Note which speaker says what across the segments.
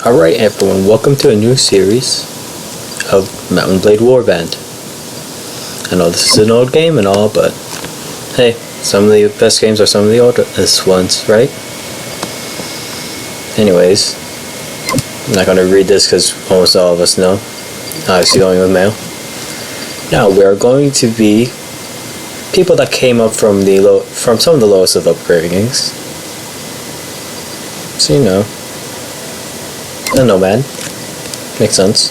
Speaker 1: Alright everyone, welcome to a new series of Mount&Blade Warband. I know this is an old game and all, but hey, some of the best games are some of the oldest ones, right? Anyways, I'm not going to read this because almost all of us know. Obviously going with mail. Now, we are going to be people that came up from some of the lowest of upbringings. So you know. A nomad. Makes sense.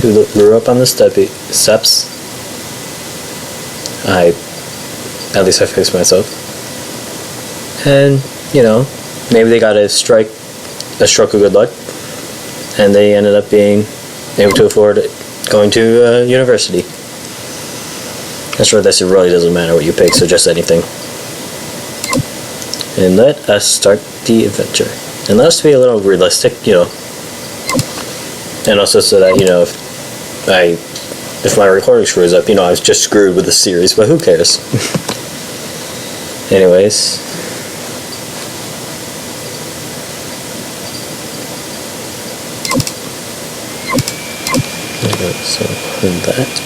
Speaker 1: Who grew up on the steppes. At least I fixed myself. And, you know, maybe they got a stroke of good luck. And they ended up being able to afford going to university. That's right, it really doesn't matter what you pick, so just anything. And let us start the adventure. And let us be a little realistic, you know. And also so that, you know, if my recording screws up, you know, I was just screwed with the series, but who cares? Anyways. So, and that.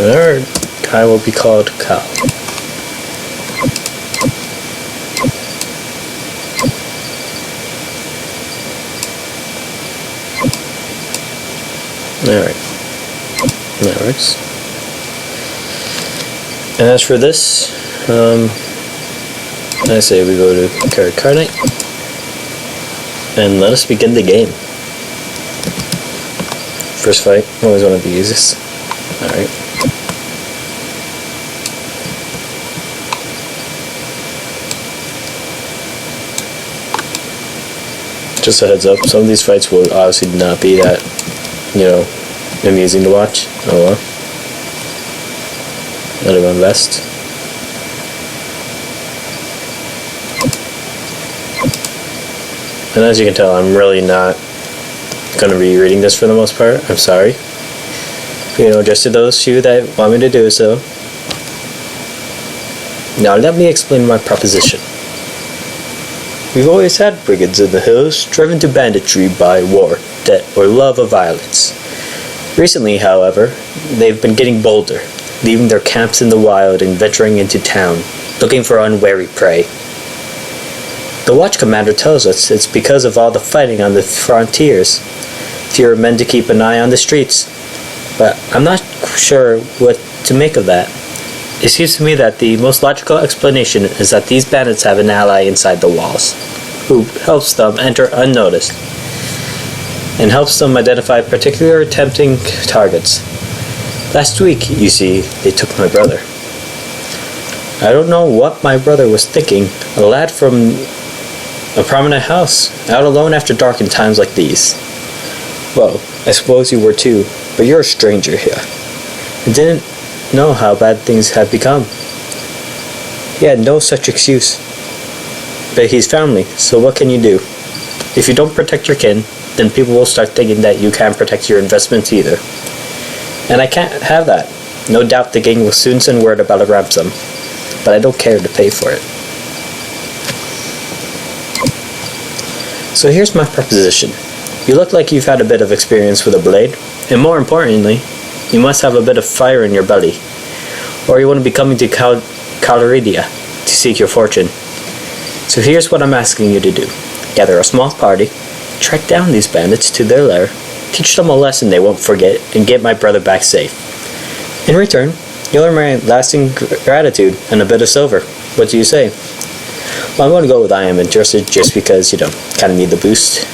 Speaker 1: Our guy will be called Cal. Alright. That works. And as for this, I say we go to Carnite and let us begin the game. First fight, always one of the easiest. Alright. Just a heads up, some of these fights will obviously not be that, you know, amusing to watch. Oh well. I'll do my best. And as you can tell, I'm really not going to be reading this for the most part. I'm sorry. You know, just to those few that want me to do so. Now let me explain my proposition. We've always had brigands in the hills, driven to banditry by war, debt, or love of violence. Recently, however, they've been getting bolder, leaving their camps in the wild and venturing into town, looking for unwary prey. The watch commander tells us it's because of all the fighting on the frontiers. Fewer men to keep an eye on the streets. But I'm not sure what to make of that. It seems to me that the most logical explanation is that these bandits have an ally inside the walls, who helps them enter unnoticed, and helps them identify particular tempting targets. Last week, you see, they took my brother. I don't know what my brother was thinking, a lad from a prominent house, out alone after dark in times like these. Well, I suppose you were too, but you're a stranger here. I didn't know how bad things had become. He had no such excuse. But he's family, so what can you do? If you don't protect your kin, then people will start thinking that you can't protect your investments either. And I can't have that. No doubt the gang will soon send word about a ransom, but I don't care to pay for it. So here's my proposition. You look like you've had a bit of experience with a blade, and more importantly, you must have a bit of fire in your belly, or you wouldn't be coming to Caloridia to seek your fortune. So here's what I'm asking you to do. Gather a small party, track down these bandits to their lair, teach them a lesson they won't forget, and get my brother back safe. In return, you'll earn my lasting gratitude and a bit of silver. What do you say? Well, I'm going to go with I am interested just because, you know, kind of need the boost.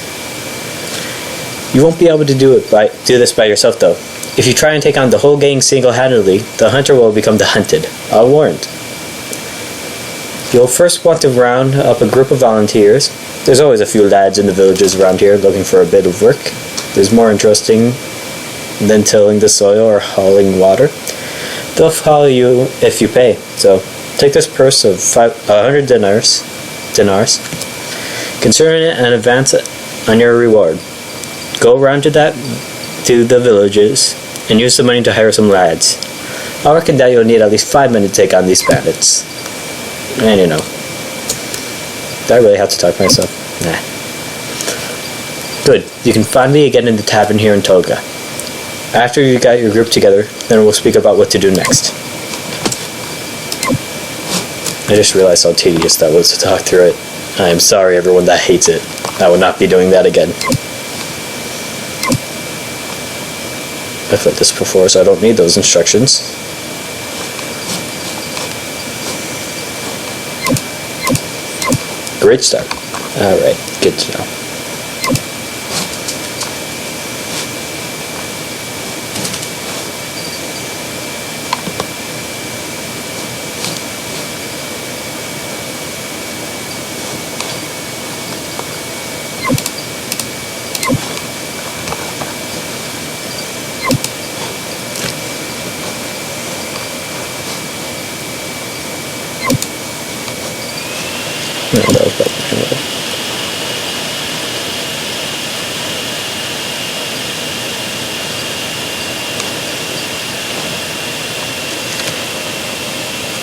Speaker 1: You won't be able to do this by yourself though. If you try and take on the whole gang single-handedly, the hunter will become the hunted. All warned. You'll first want to round up a group of volunteers. There's always a few lads in the villages around here looking for a bit of work. There's more interesting than tilling the soil or hauling water. They'll follow you if you pay. So take this purse of 100 dinars, consider it an advance on your reward. Go around to the villages and use the money to hire some lads. I reckon that you'll need at least 5 men to take on these bandits. And you know, do I really have to talk to myself? Nah. Good. You can find me again in the tavern here in Toga. After you got your group together, then we'll speak about what to do next. I just realized how tedious that was to talk through it. I am sorry everyone that hates it. I will not be doing that again. I've read this before, so I don't need those instructions. Great start. Alright, good to know.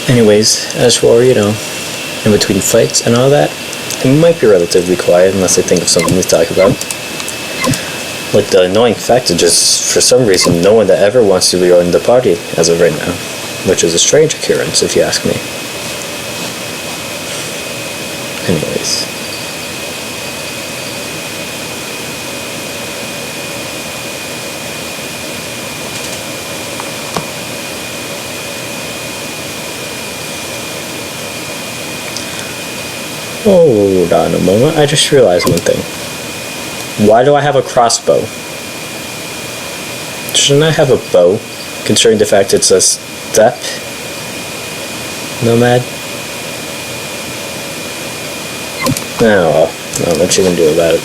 Speaker 1: Anyways, as for, you know, in between fights and all that, it might be relatively quiet unless I think of something to talk about. Like the annoying fact is just, for some reason, no one that ever wants to join the party as of right now, which is a strange occurrence if you ask me. Anyways. Hold on a moment, I just realized one thing. Why do I have a crossbow? Shouldn't I have a bow, considering the fact it's a step nomad? Oh well, not much you can do about it.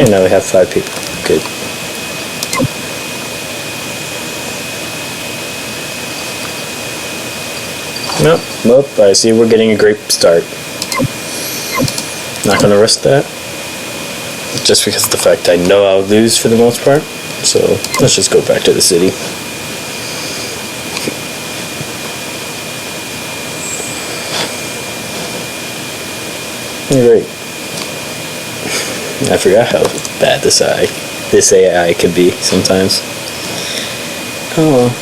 Speaker 1: And now we have 5 people. Good. Nope, I see we're getting a great start. Not gonna risk that. Just because of the fact I know I'll lose for the most part. So, let's just go back to the city. Great. I forgot how bad this AI could be sometimes. Oh well.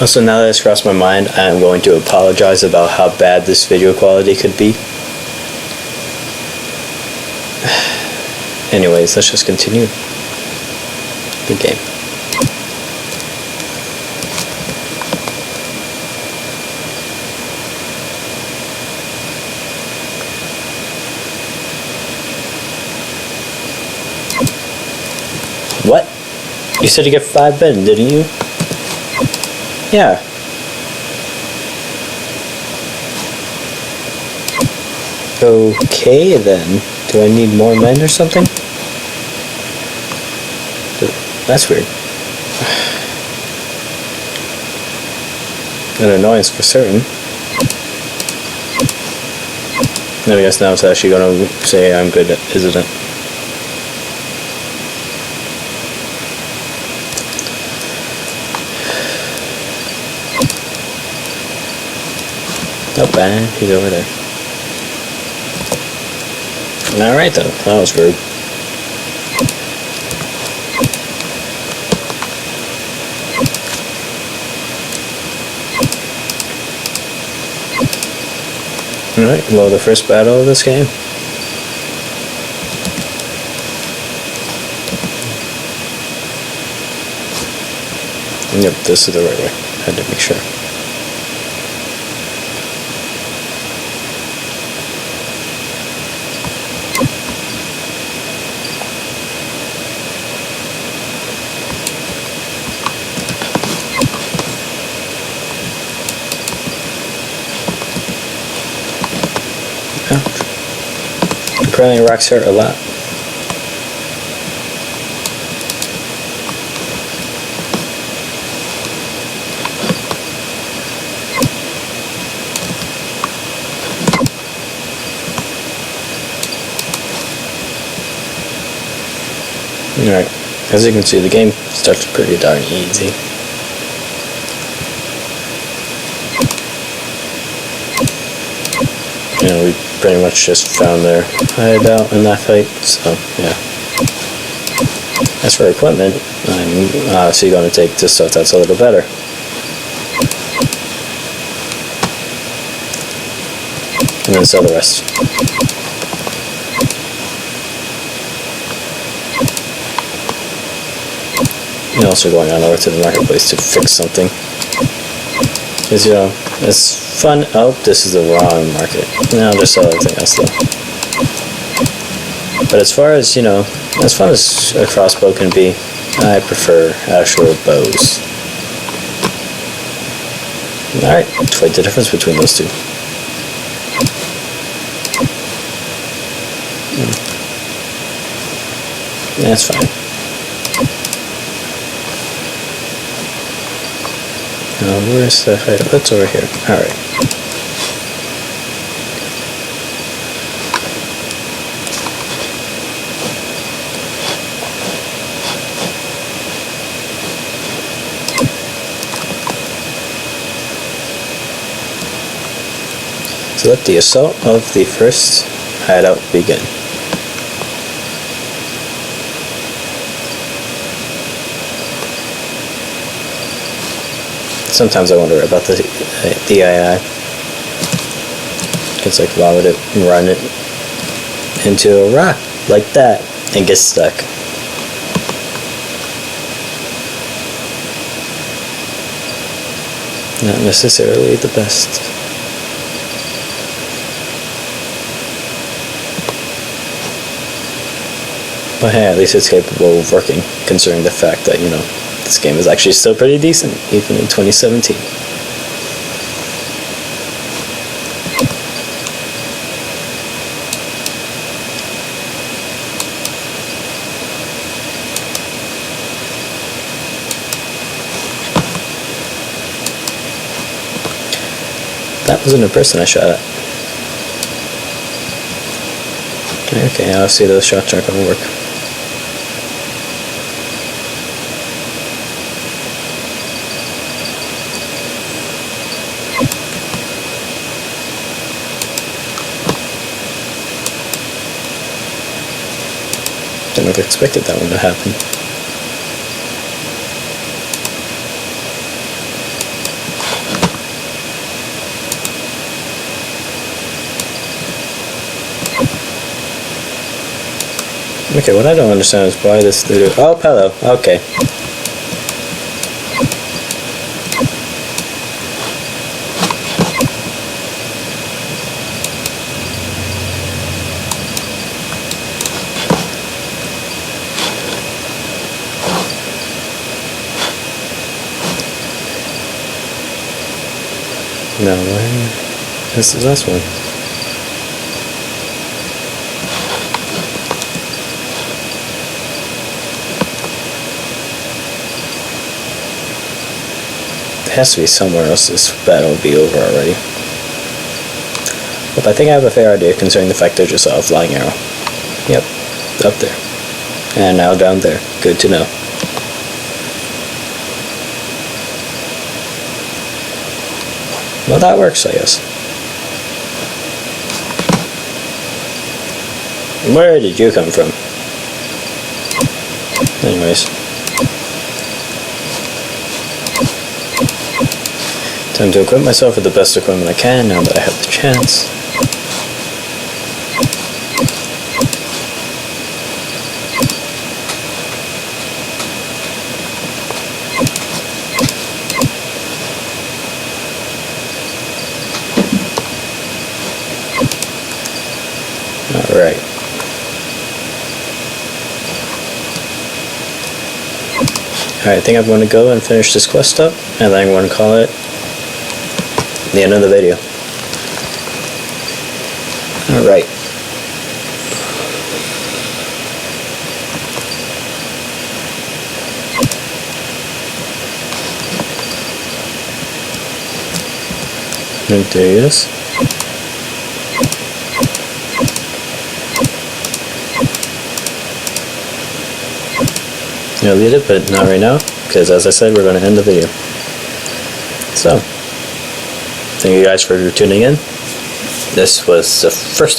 Speaker 1: Also, now that it's crossed my mind, I am going to apologize about how bad this video quality could be. Anyways, let's just continue the game. What? You said you get 5 men, didn't you? Yeah. Okay then. Do I need more men or something? That's weird. An annoyance for certain. I guess now it's actually gonna say I'm good, isn't it? Not bad, he's over there. Alright though, that was rude. Alright, well, the first battle of this game. Yep, this is the right way. Had to make sure. Apparently rocks hurt a lot. Alright, as you can see, the game starts pretty darn easy. We pretty much just found their hideout in that fight, so yeah. As for equipment, I'm obviously going to take the stuff that's a little better. And then sell the rest. And also going on over to the marketplace to fix something. Because, it's fun. Oh, this is the wrong market. No, I'll just sell everything else though. But as far as, as fun as a crossbow can be, I prefer actual bows. Alright, fight the difference between those two. That's fine. Where's the hideout? That's over here. Alright. So let the assault of the first hideout begin. Sometimes I wonder about the AI. It's like, why would it run it into a rock like that and get stuck? Not necessarily the best. But hey, at least it's capable of working, considering the fact that, this game is actually still pretty decent, even in 2017. That wasn't a person I shot at. Okay, I'll see those shots aren't going to work. Didn't have expected that one to happen. Okay, what I don't understand is why this dude... Oh, hello. Okay. No, this is this one. It has to be somewhere else this battle will be over already. But I think I have a fair idea considering the fact I just saw a flying arrow. Yep, up there. And now down there. Good to know. Well, that works, I guess. Where did you come from? Anyways. Time to equip myself with the best equipment I can now that I have the chance. Alright. Alright, I think I'm going to go and finish this quest up, and then I'm going to call it the end of the video. Alright. And there he is. I'm gonna leave it, but not right now, because as I said, we're going to end the video. So, thank you guys for tuning in. This was the first